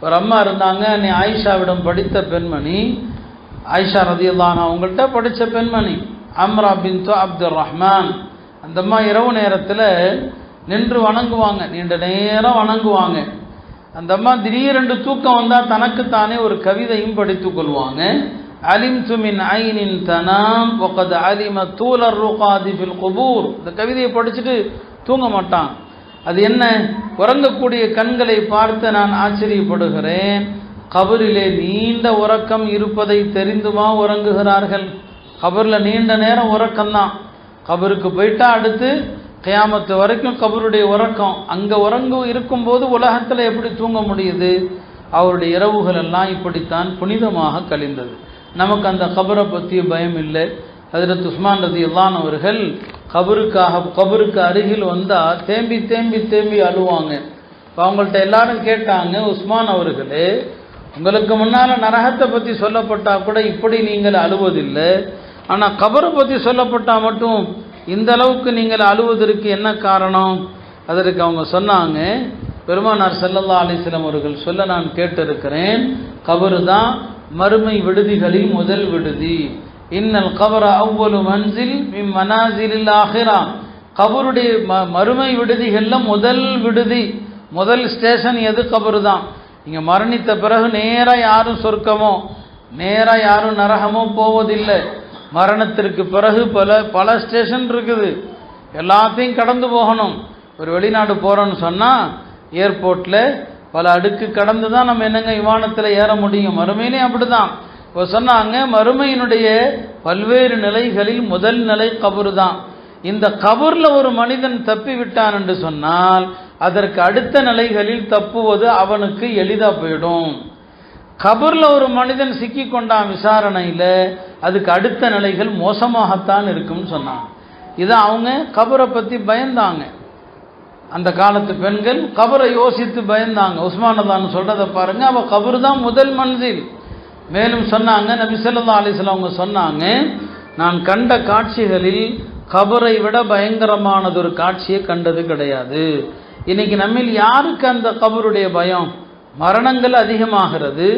ஒரு அம்மா இருந்தாங்க, நீ ஆயிஷாவிடம் படித்த பெண்மணி, ஆயிஷா ரலியல்லாஹு அன்ஹா அவங்கள்ட்ட படித்த பெண்மணி அம்ரா பின்த் அப்துர் ரஹ்மான். அந்த அம்மா இரவு நேரத்தில் நின்று வணங்குவாங்க, நீண்ட நேரம் வணங்குவாங்க. அந்த அம்மா திடீரென்று தூக்கம் வந்தால் தனக்குத்தானே ஒரு கவிதையும் படித்து கொள்வாங்க. அலிம்து மின் ஐனின் தனாம் வகத் அலிம தூலர் ருகாதி ஃபில் குபூர். இந்த கவிதையை படிச்சுட்டு தூங்க மாட்டான். அது என்ன? உறங்கக்கூடிய கண்களை பார்த்து நான் ஆச்சரியப்படுகிறேன், கபரிலே நீண்ட உறக்கம் இருப்பதை தெரிந்துமா உறங்குகிறார்கள்? கபரில் நீண்ட நேரம் உறக்கம்தான். கபருக்கு போயிட்டா அடுத்து கியாமத்து வரைக்கும் கபருடைய உறக்கம். அங்கே இருக்கும்போது உலகத்தில் எப்படி தூங்க முடியுது? அவருடைய இரவுகள் எல்லாம் இப்படித்தான் புனிதமாக கழிந்தது. நமக்கு அந்த கபரை பற்றிய பயம் இல்லை. ஹஜ்ரத் உஸ்மான் ரலியல்லாஹு அன்ஹு அவர்கள் கபருக்கு அருகில் வந்தால் தேம்பி தேம்பி தேம்பி அழுவாங்க. இப்போ அவங்கள்ட்ட எல்லாரும் கேட்டாங்க, உஸ்மான் அவர்களே, உங்களுக்கு முன்னால் நரகத்தை பற்றி சொல்லப்பட்டால் கூட இப்படி நீங்கள் அழுவதில்லை, ஆனால் கபரை பற்றி சொல்லப்பட்டால் மட்டும் இந்த அளவுக்கு நீங்கள் அழுவதற்கு என்ன காரணம்? அதற்கு அவங்க சொன்னாங்க, பெருமானார் ஸல்லல்லாஹு அலைஹி வஸல்லம் அவர்கள் சொல்ல நான் கேட்டிருக்கிறேன், கபரு தான் மறுமை விடுதிகளில் முதல் விடுதி. இன்னல் கபர அவ்வலு மன்சில் மின் மனாசிலில் ஆகிரா. கபருடைய மறுமை விடுதிகளில் முதல் விடுதி, முதல் ஸ்டேஷன் எது? கபரு தான். நீங்கள் மரணித்த பிறகு நேராக யாரும் சொர்க்கமோ நேராக யாரும் நரகமோ போவதில்லை. மரணத்திற்கு பிறகு பல ஸ்டேஷன் இருக்குது, எல்லாத்தையும் கடந்து போகணும். ஒரு வெளிநாடு போகிறோன்னு சொன்னால் ஏர்போர்ட்டில் பல அடுக்கு கடந்து தான் நம்ம என்னங்க விமானத்தில் ஏற முடியும். மறுமையிலே அப்படி தான். இப்போ சொன்னாங்க, மறுமையினுடைய பல்வேறு நிலைகளில் முதல் நிலை கபரு தான். இந்த கபூரில் ஒரு மனிதன் தப்பி விட்டான் என்று சொன்னால் அதற்கு அடுத்த நிலைகளில் தப்புவது அவனுக்கு எளிதாக போயிடும். கபூரில் ஒரு மனிதன் சிக்கி கொண்டான் விசாரணையில், அதுக்கு அடுத்த நிலைகள் மோசமாகத்தான் இருக்கும்னு சொன்னாங்க. இதை அவங்க கபரை பற்றி பயந்தாங்க. அந்த காலத்து பெண்கள் கபரை யோசித்து பயந்தாங்க. உஸ்மான் ரலியல்லாஹு சொல்கிறத பாருங்கள், அவள் கபரு தான் முதல் மன்சில். மேலும் சொன்னாங்க, நபி ஸல்லல்லாஹு அலைஹி வஸல்லம் அவங்க சொன்னாங்க, நான் கண்ட காட்சிகளில் கபரை விட பயங்கரமானதொரு காட்சியை கண்டது கிடையாது. இன்னைக்கு நம்மில் யாருக்கு அந்த கபருடைய பயம்? மரணங்கள் அதிகமாகிறது.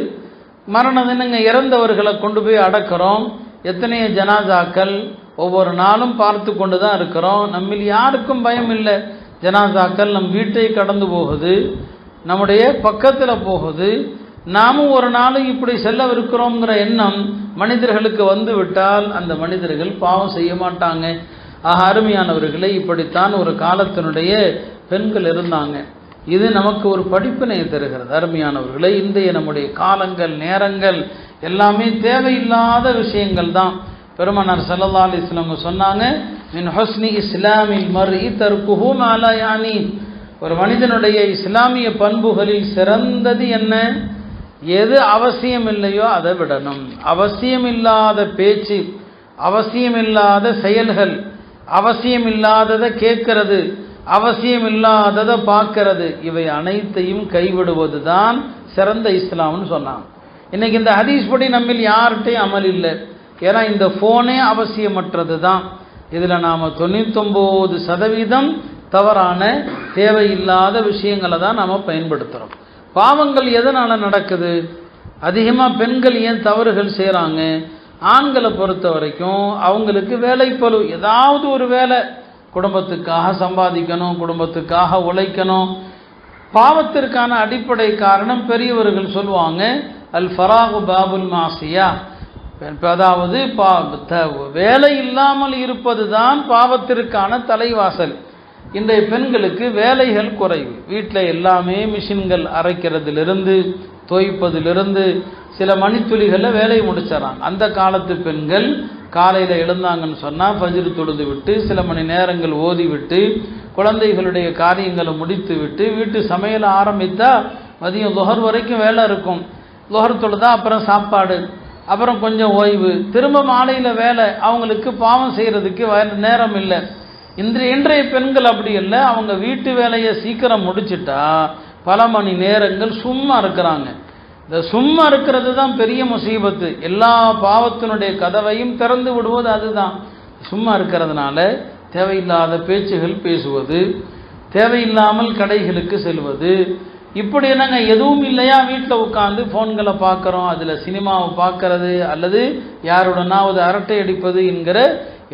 மரணம் என்னங்க, இறந்தவர்களை கொண்டு போய் அடக்கிறோம், எத்தனையோ ஜனாசாக்கள் ஒவ்வொரு நாளும் பார்த்து கொண்டு தான் இருக்கிறோம். நம்மில் யாருக்கும் பயம் இல்லை. ஜனாசாக்கள் நம் வீட்டை கடந்து போகுது, நம்முடைய பக்கத்தில் போகுது. நாமும் ஒரு நாளும் இப்படி செல்லவிருக்கிறோங்கிற எண்ணம் மனிதர்களுக்கு வந்து விட்டால் அந்த மனிதர்கள் பாவம் செய்ய மாட்டாங்க. ஆக அருமையானவர்களே, இப்படித்தான் ஒரு காலத்தினுடைய பெண்கள் இருந்தாங்க. இது நமக்கு ஒரு படிப்பினை தருகிறது. அருமையானவர்களே, இன்றைய நம்முடைய காலங்கள் நேரங்கள் எல்லாமே தேவையில்லாத விஷயங்கள் தான். பெருமானார் ஸல்லல்லாஹு அலைஹி வஸல்லம் சொன்னாங்க, மின் ஹுஸ்னி இஸ்லாமில் மர்இ தர்குஹு மா லா யானி. ஒரு மனிதனுடைய இஸ்லாமிய பண்புகளில் சிறந்தது என்ன? எது அவசியம் இல்லையோ அதை விடணும். அவசியமில்லாத பேச்சு, அவசியமில்லாத செயல்கள், அவசியமில்லாததை கேட்கறது, அவசியமில்லாததை பார்க்கறது, இவை அனைத்தையும் கைவிடுவது தான் சிறந்த இஸ்லாம்னு சொன்னாங்க. இன்னைக்கு இந்த ஹதீஸ் படி நம்மில் யார்கிட்டையும் அமல் இல்லை. ஏன்னா இந்த ஃபோனே அவசியமற்றது தான். இதில் நாம் 99% தவறான தேவையில்லாத விஷயங்களை தான் நாம் பயன்படுத்துகிறோம். பாவங்கள் எதனால் நடக்குது? அதிகமாக பெண்கள் ஏன் தவறுகள் செய்கிறாங்க? ஆண்களை பொறுத்த வரைக்கும் அவங்களுக்கு வேலைப்பளு, ஏதாவது ஒரு வேலை, குடும்பத்துக்காக சம்பாதிக்கணும், குடும்பத்துக்காக உழைக்கணும். பாவத்திற்கான அடிப்படை காரணம் பெரியவர்கள் சொல்லுவாங்க, அல் ஃபராகு பாபுல் மாசியா. அதாவது வேலை இல்லாமல் இருப்பது தான் பாவத்திற்கான தலைவாசல். இன்றைய பெண்களுக்கு வேலைகள் குறைவு. வீட்டில் எல்லாமே மிஷின்கள், அரைக்கிறதுலேருந்து துவைப்பதிலிருந்து சில மணித்துளிகளில் வேலையை முடிச்சிடறாங்க. அந்த காலத்து பெண்கள் காலையில் எழுந்தாங்கன்னு சொன்னால் ஃபஜ்ர் தொழுது விட்டு சில மணி நேரங்கள் ஓதி விட்டு குழந்தைகளுடைய காரியங்களை முடித்து விட்டு வீட்டு சமையல் ஆரம்பித்தா மதியம் லுஹர் வரைக்கும் வேலை இருக்கும். லுஹர் தொழுதா அப்புறம் சாப்பாடு, அப்புறம் கொஞ்சம் ஓய்வு, திரும்ப மாலையில் வேலை. அவங்களுக்கு பாவம் செய்கிறதுக்கு நேரம் இல்லை. இன்றைய பெண்கள் அப்படி இல்லை. அவங்க வீட்டு வேலையை சீக்கிரம் முடிச்சுட்டா பல மணி நேரங்கள் சும்மா இருக்கிறாங்க. இந்த சும்மா இருக்கிறது தான் பெரிய முசீபத்து. எல்லா பாவத்தினுடைய கதவையும் திறந்து விடுவது அதுதான். சும்மா இருக்கிறதுனால தேவையில்லாத பேச்சுகள் பேசுவது, தேவையில்லாமல் கடைகளுக்கு செல்வது, இப்படி என்னங்க எதுவும் இல்லையா, வீட்டில் உட்காந்து ஃபோன்களை பார்க்குறோம், அதில் சினிமாவை பார்க்கறது அல்லது யாருடனாவது அரட்டை அடிப்பது என்கிற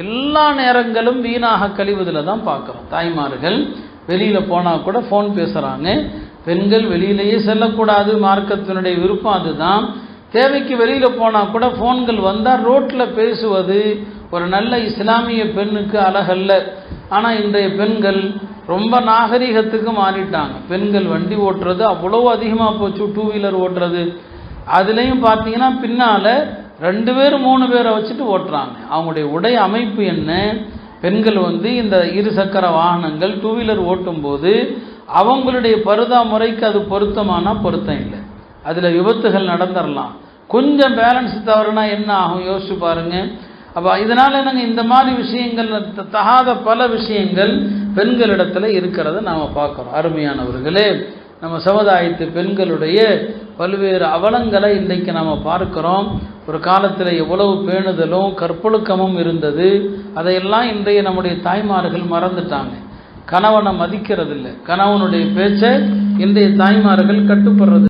எல்லா நேரங்களும் வீணாக கழிவதில் தான் பார்க்குறோம். தாய்மார்கள் வெளியில் போனால் கூட ஃபோன் பேசுகிறாங்க. பெண்கள் வெளியிலேயே செல்லக்கூடாது, மார்க்கத்தினுடைய விருப்பம் அதுதான். தேவைக்கு வெளியில் போனால் கூட ஃபோன்கள் வந்தால் ரோட்டில் பேசுவது ஒரு நல்ல இஸ்லாமிய பெண்ணுக்கு அழகல்ல. ஆனால் இன்றைய பெண்கள் ரொம்ப நாகரிகத்துக்கு மாறிட்டாங்க. பெண்கள் வண்டி ஓட்டுறது அவ்வளோ அதிகமாக போச்சு. 2 வீலர் ஓட்டுறது, அதுலேயும் பார்த்தீங்கன்னா பின்னால் 2 பேர் 3 பேரை வச்சுட்டு ஓட்டுறாங்க. அவங்களுடைய உடை அமைப்பு என்ன, பெண்கள் இந்த இருசக்கர வாகனங்கள் 2 வீலர் ஓட்டும்போது அவங்களுடைய பருதா முறைக்கு அது பொருத்தமானா பொருத்தம் இல்லை. அதில் விபத்துகள் நடந்துடலாம். கொஞ்சம் பேலன்ஸ் தவறுனா என்ன ஆகும் யோசிச்சு பாருங்க. அப்போ இதனால் என்னங்க, இந்த மாதிரி விஷயங்கள் தகாத பல விஷயங்கள் பெண்களிடத்தில் இருக்கிறத நாம் பார்க்குறோம். அருமையானவர்களே, நம்ம சமுதாயத்து பெண்களுடைய பல்வேறு அவலங்களை இன்றைக்கு நாம் பார்க்குறோம். ஒரு காலத்தில் எவ்வளவு பேணுதலும் கற்பொழுக்கமும் இருந்தது, அதையெல்லாம் இன்றைய நம்முடைய தாய்மார்கள் மறந்துட்டாங்க. கணவனை மதிக்கிறது இல்லை, கணவனுடைய பேச்சை இன்றைய தாய்மார்கள் கட்டுப்படுறது.